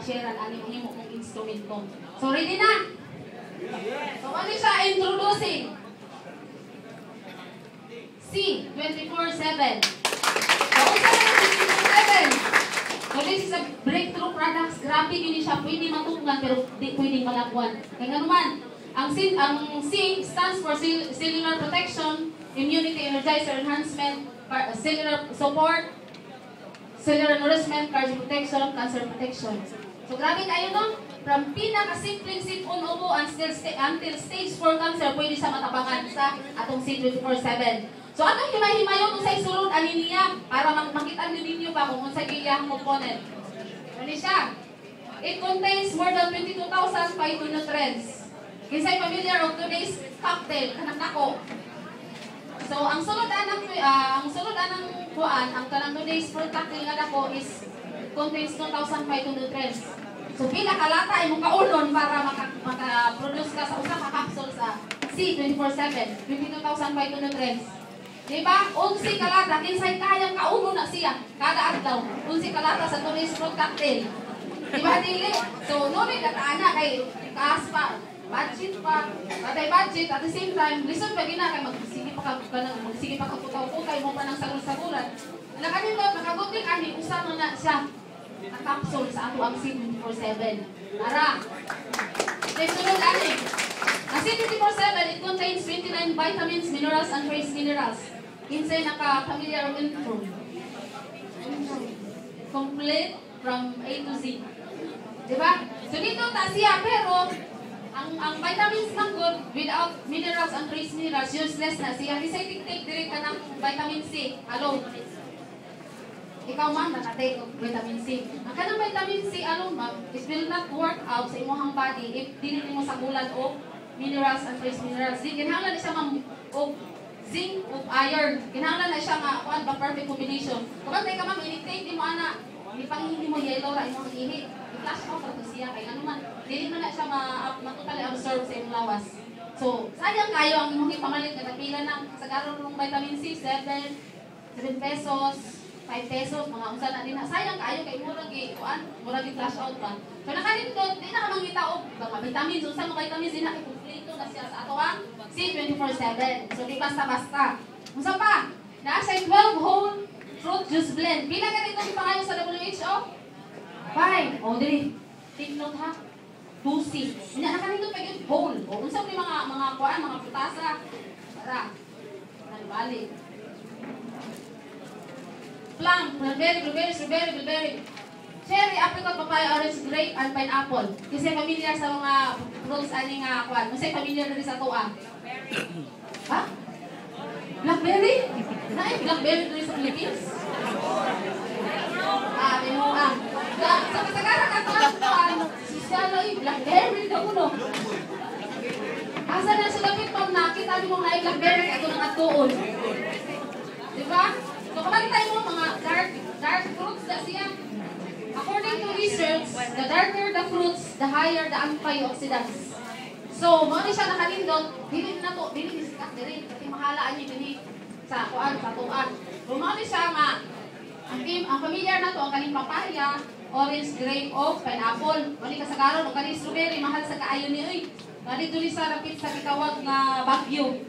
share ang aning himo kong instrumento. So ready na? So ano siya introducing? C24/7. So unsa na yung C24/7? So this is a breakthrough products. Grabe yun siya. Pwede matunggan pero di pwedeng malakuan. Kaya nga naman, ang C stands for cellular protection, immunity energizer enhancement, cellular support, cellular nourishment, cardio protection, cancer protection. So grabe kayo no? From pinaka-simpleng sipon ubo until stage 4 cancer, pwede sa matabangan sa atong C24/7. So anong himay-himayon kung sa isulod ani niya para makita ninyo pa kung sa giyang component. Ano siya? It contains more than 22,000 phytonutrients. Kinsay familiar of today's cocktail kanang dako. So ang sulod anang kuan, ang kanang today's fruit cocktail nga dako is contains 2,000 phytonutrients. So pila kalata imong kaulon para maka-produce ka sa usa ka capsule sa C24/7, 22,000 phytonutrients. Diba? 11 kalata, kinsay kayang kauno na siya kada adlaw. 11 kalata sa today's fruit cocktail. Diba dili? So no may kataana kay kaas pa, budget pa, patay budget at the same time, listen pa gina kay magsige pa ka putaw-putay mo pa ng sagol-sagulan. Ala kanin mo nakaguting ani usa na siya na capsule sa ato ang C24/7. Tara. Next sunod ani. Ang C24/7 it contains 29 vitamins, minerals and trace minerals. Kinsay naka-familiar with intro. Complete from A to Z. Diba? So dito ta siya pero ang vitamins ng good without minerals and trace minerals useless na siya. Kisay tik-tik diri ka ng vitamin C alone. Ikaw man nakatake og vitamin C. Ang kanang vitamin C alone ma'am, it will not work out sa imong body if dili nimo sagulan og minerals and trace minerals. Kinahanglan siya ma'am og zinc ug iron. Kinahanglan na siya nga kuan ba perfect combination. Kapag tay ka ma'am ini-take di mo ana, di panghihi mo yellow ra imong ihi. I-flash out ra to siya kay ano man dili man na siya ma-totally absorb sa imong lawas. So, sayang kayo ang imong ipamalit nga pila nang sa karon ng vitamin C 7 pesos, 5 pesos, mga unsa na din. Sayang kayo kay mura gi kuan, mura gi flash out ba. So nakanindot di na ka mangita og mga vitamins, unsa mga vitamins din na kompleto na siya sa ato ang C24/7. So di basta-basta. Unsa pa? Naa siya 12 whole fruit juice blend. Pila ka dito si pangayo sa WHO? 5. O dili. Take note ha. 2C. Nya nakanindot pa gyud whole. O unsa may mga kuan, mga putasa. Tara. Balik. Plum, cranberry, blueberry, strawberry, blueberry, cherry, apricot, papaya, orange, grape, and pineapple. Kasi familiar sa mga fruits ani nga kuan. Kasi familiar na rin sa tuwa. Ha? Blackberry? Naay blackberry dito sa Philippines? Binuang. Sa kasagaran ka kuan, siya ay blackberry daw no. Asa na sila pit pag nakita mo nga ay blackberry ato nang atuon. Di ba? So kapag tayo mo mga dark fruits na siya. According to research, the darker the fruits, the higher the antioxidants. So, mo ni siya nakalindot, dili sikat diri kasi mahalaan ni dinhi sa kuan sa tuan. So, mo ni siya nga ang familiar na to ang kaning papaya, orange, grape, o pineapple. Mo ni kasagaron og kaning strawberry mahal sa kaayo ni oy. Dali duli sa rapid sa gitawag nga bagyo.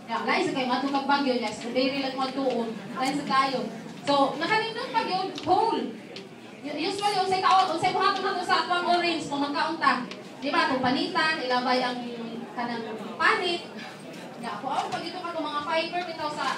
Ya, lain sa kay matutag bagyo niya, strawberry lang matuon. Lain sa kayo. So, nakanindot pag yun, whole. Usually, unsay buhaton na to sa atwang orange kung magkaunta. Di ba, itong panitan, ilabay ang kanang panit. Ya, kung ako pag ito ka mga fiber bitaw sa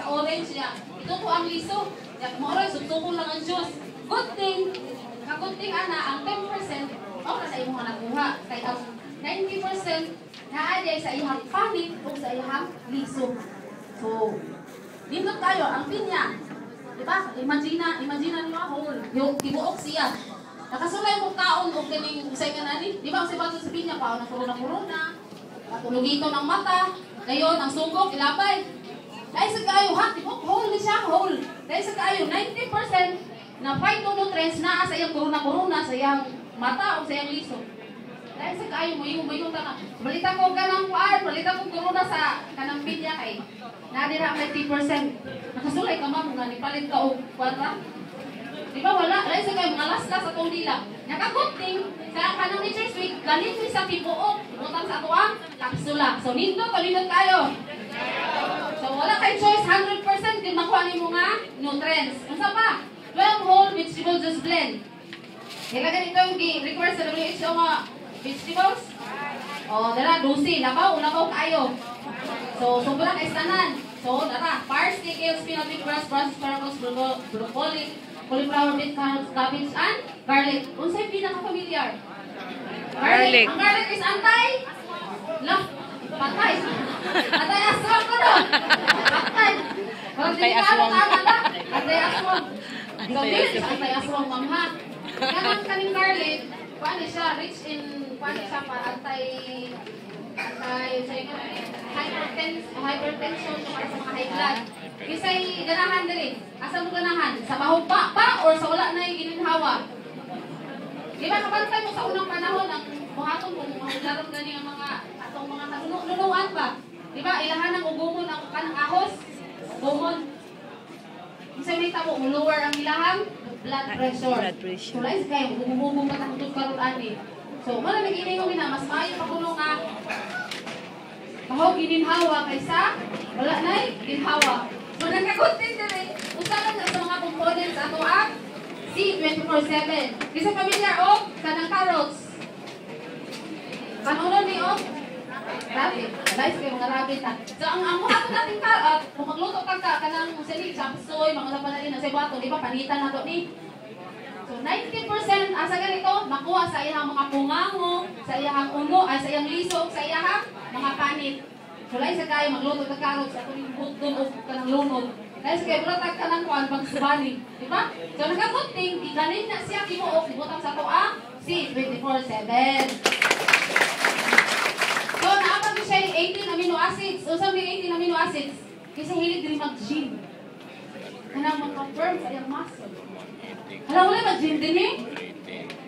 orange niya. Ito po ang liso. Ya, kung orange, sutukon lang ang juice. Good thing, ana, ang 10%, na sa imong nakuha. Kaya ang 90% naaday sa iyang panit o sa iyang liso. So, nindot tayo, ang pinya. Diba? Imagine niyo whole. Yung tibuok siya. Nakasulay mo kaon o kining usay ka nani. Diba? Kasi bago sa pinya pa, corona. Matulugito ng mata. Ngayon, ang sungkok, ilabay. Dahil sa kayo, ha? Tibuok, whole siya, whole. Dahil sa kayo, 90% na phytonutrients na sa iyang corona, sa iyang mata o sa iyang liso. Dahil sa kayo, mayong ka. Balita ko ganang kuan, balita ko corona sa kanang pinya kay. Nadira 90%. Nakasulay ka ma'am nga nipalit ka og kuan ra. Di ba wala? Dahil sa kayo mga atong dila. Nakagunting sa kanang Nature's Week, galing mi sa tibuok, butang sa atuang kapsula. So nindot kayo. So wala kay choice, 100% din makuha nimo nga nutrients. Unsa pa? 12 whole vegetable juice blend. Ilagay dito yung request sa WHO nga vegetables. O, dara, 12. Labaw kayo. So, sobrang istanan. So, dara, parsley, kale, spinach, grass, brussels sprouts, broccoli, cauliflower, beet, carrots, cabbage, and garlic. Unsay pinaka-familiar? Garlic. Ang garlic is patay. Patay aswang ko no. Patay. Antay-aswang. Antay-aswang. So, this is antay-aswang, ma'am ha. Kanang kaning garlic, paano siya, rich in, paano siya pa, hypertension, para sa mga high blood. Kisay ganahan din. Asa mo ganahan? Sa mahugpa pa or sa wala na yung gininhawa? Di ba kapantay mo sa unang panahon ang buhaton kung mahularong gani ang mga atong mga nunuan pa? Di ba ilahan ng ugumon ang kanang ahos? Ugumon. Kisay may tabo, lower ang ilahang blood pressure. So, guys, kayo, bumubong matangtod karon ani. So, wala nag-inay ko mas maayo pa kuno nga mahog gininhawa kaysa wala nay ginhawa. So, nagkakontent din usalan na sa mga components ato ang C24/7. Kasi pamilyar o kanang carrots. Kanunon ni o rabbit. Guys, kayo mga rabbit ha. So, ang ato natin kung magluto ka kanang sili, chapsoy, mga sapanalin na sa bato, di ba, panitan na to ni. So, 90% asa ganito, makuha sa iyang mga pungango, sa iyang uno, ay sa iyang lisog, sa iyang mga panit. So, lain sa kayo, magluto ka carrots, at kung button o kanang lunod. Lain sa kayo, buratag ka ng kuhan, pagsubani. Di ba? So, nagkagunting, ikanin na siya kimuok, ibutang sa to ang C24/7. So, naapag ko siya yung 18 amino acids. So, sabi yung 18 amino acids, kasi hilig din mag-gym. Kanang mag-confirm sa iyang muscle. Alam mo na, mag-gym din eh.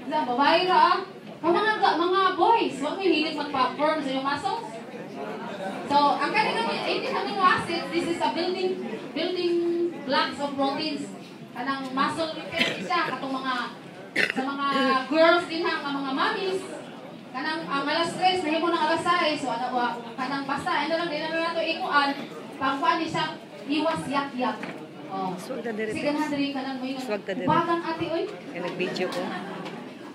Babae ra ah. Mga boys, huwag may hilig mag-confirm sa iyong muscles. So, ang kanina 18 amino acids, this is a building blocks of proteins. Kanang muscle repair siya, katong sa mga girls din ha, mga mommies. Kanang ang alas 3, nahimo ng alas 6, so kanang basta, ano lang, din na ito ikuan, pangkuan ni siya, iwas yak-yak. Oh. Sige na, diri ka lang mo yung bagang ate, oy. Kaya nag-video ko.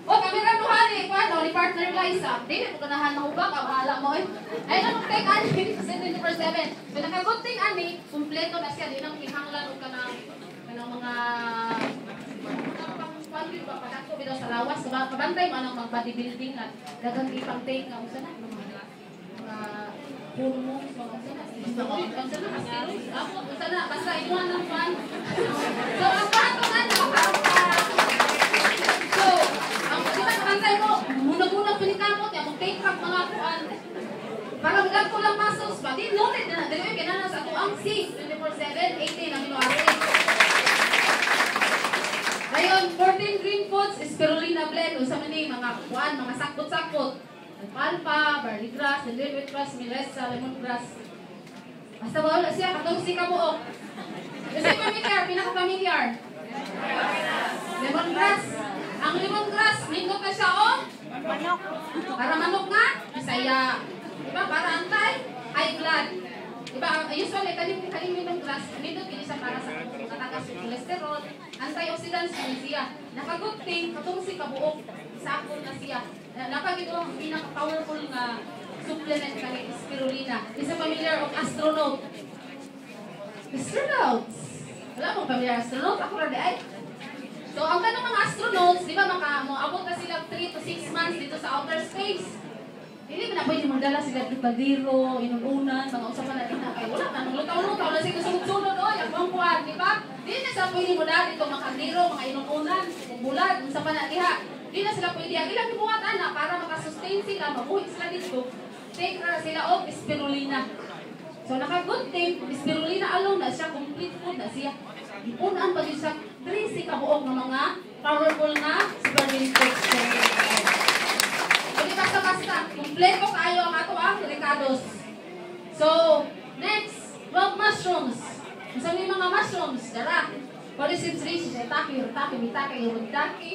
O, kami rin nuhan eh, paano, ni partner Liza. Dili mo ganahan na hubak, bahala mo eh. Ay, anong take ani, 24/7. So, nakagunting ani, kumpleto na siya, di nang kinahanglan o kanang mga pang-sponsor ba, padako bitaw sa lawas, kabantay mo anong mag-bodybuilding at dagang ipang-take nga, usa na, mga hormones, mga usa na, basta inuhan ng fan. So, ang pato nga na, so, ang kabantay mo, muna-muna pinikamot, yung take up mga kuan, para maglag ko lang muscles ba, di noted na, dili kinana sa tuang C24/7, 18 amino acids. Ngayon, 14 green foods, spirulina blend, usa man ni mga kuan, mga sakot-sakot. Alfalfa, barley grass, lemongrass grass, milesa, lemongrass. Basta wala siya, katong si kabuok. Kasi familiar, pinaka-familiar. Lemongrass. Ang lemongrass, nindot na siya, oh. Manok. Para manok nga, Bisaya. Diba, para antay, high blood. Diba, usually, kaling lemongrass, nindot yun isa para sa katagas ng cholesterol, antioxidants yun siya. Nakagunting, katong si kabuok, sakot na siya. Napag ito ang pinaka-powerful nga supplement kani spirulina. Isa familiar of astronaut. Astronauts. Wala mo familiar astronaut? Ako rin ay. So, ang kanang mga astronauts, di ba, abot na sila 3 to 6 months dito sa outer space. Hindi mo na pwede magdala sila dito baldiro, inununan, mga usapan na rin na kayo. Wala na, lutaw-lutaw na sila sunod-sunod, o, yung bangkuan, di ba? Hindi na sila pwede mo dali itong mga kaldiro, mga inununan, bulan, usapan na diha. Hindi na sila pwede. Ang ilang buhat, anak, para makasustain sila, mabuhi sila dito, take na sila of spirulina. So, naka-good spirulina alone na siya, complete food na siya. Ipunan pa din siya, 3 kabuok ng mga powerful na spirulina foods. So, di basta-basta, kompleto kayo ang ato ang ricados. So, next, mushrooms. Isa may mga mushrooms, dara. Polycyths rich, shiitake, urtake, mitake, urutake.